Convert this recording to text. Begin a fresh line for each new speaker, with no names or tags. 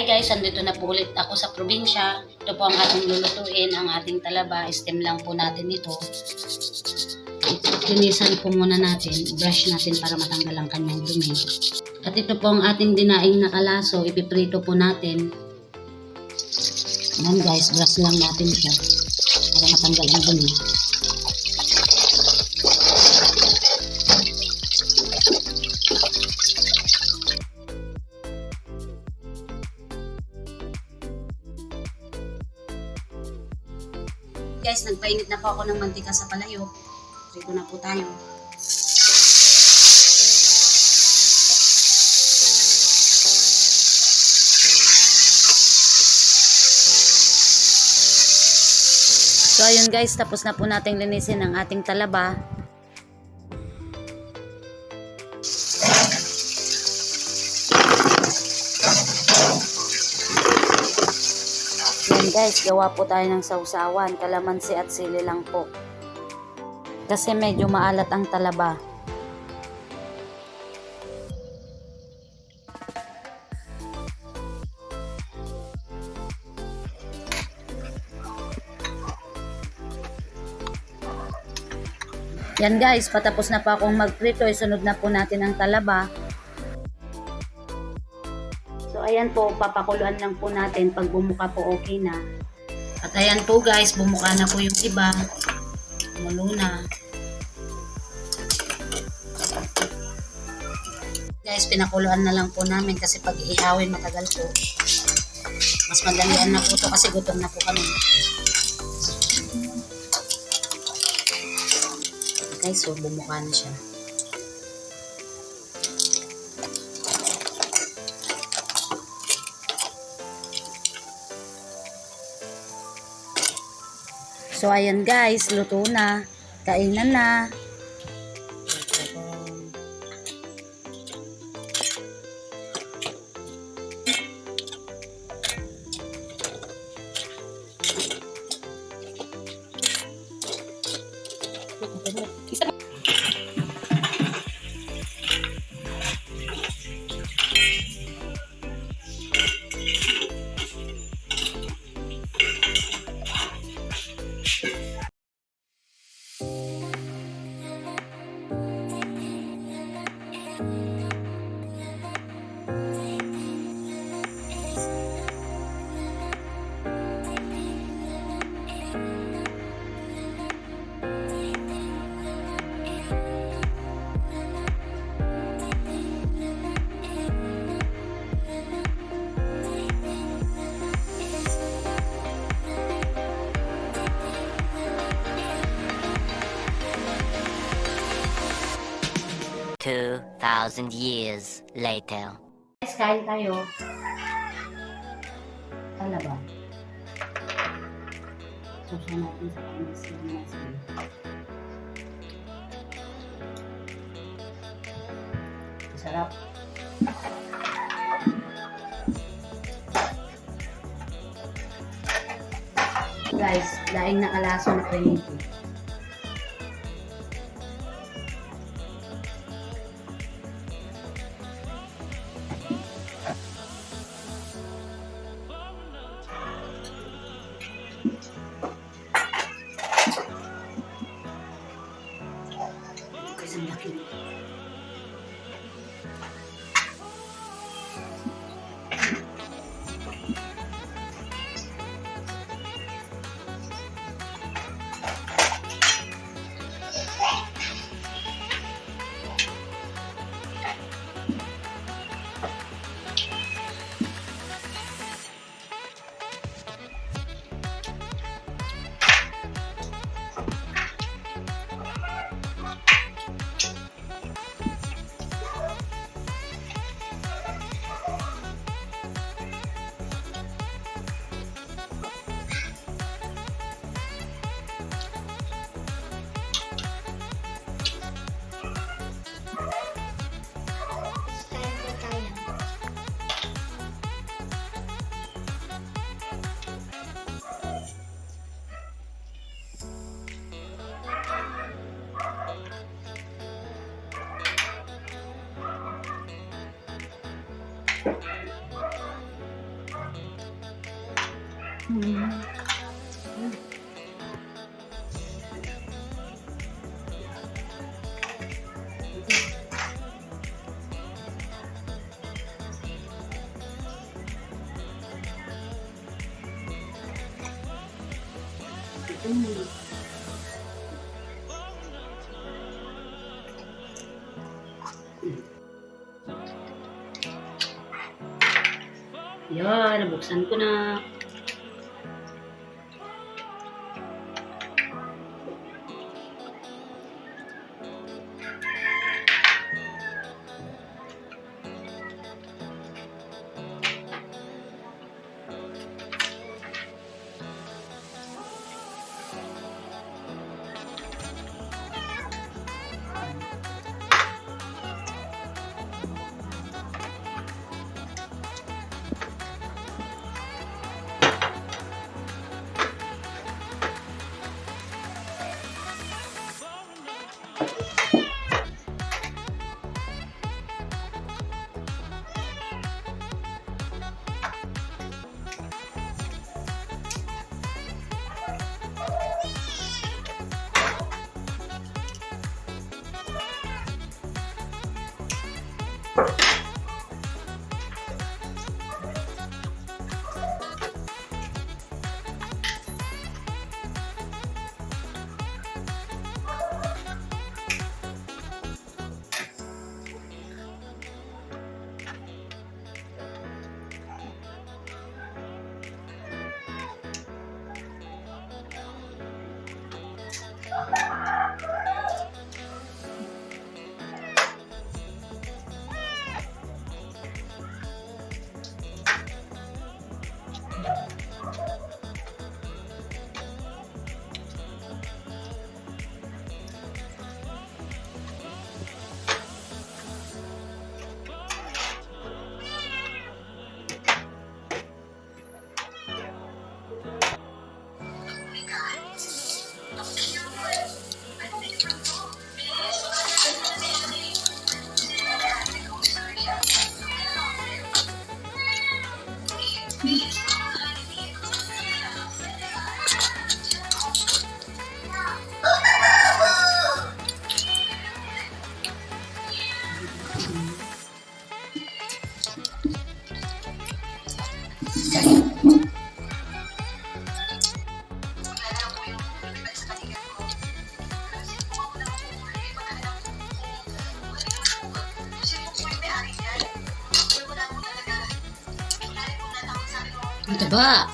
Hi guys, andito na po ulit ako sa probinsya. Ito po ang ating lulutuin, ang ating talaba. Steam lang po natin ito. Linisan po muna natin, brush natin para matanggal ang kanyang dumi. At ito po ang ating dinaing na kalaso, ipiprito po natin. Ayan guys, brush lang natin siya para matanggal ang dumi. Guys, nagpainit na po ako ng mantika sa palayok. Prito na po tayo. So ayun guys, tapos na po nating linisin ang ating talaba. Yan guys, gawa po tayo ng sausawan, kalamansi at sili lang po. Kasi medyo maalat ang talaba. Yan guys, patapos na pa akong magprito, isunod na po natin ang talaba. So ayan po, papakuluan lang po natin. Pag bumuka po okay na. At ayan po guys, bumuka na po yung iba. Mulo na. Guys, pinakuluan na lang po namin kasi pag iihawin matagal po. Mas madalian na po ito kasi gutom na po kami. Guys, so bumuka na siya. So ayan guys, luto na. Kainan na.
$2,000 years later.
Guys, kain tayo. Talaba. Susan natin sa kamasin. Sarap. Guys, daing na kalaso na prinito. Isang laki. Yan, nabuksan ko na. Ang taba.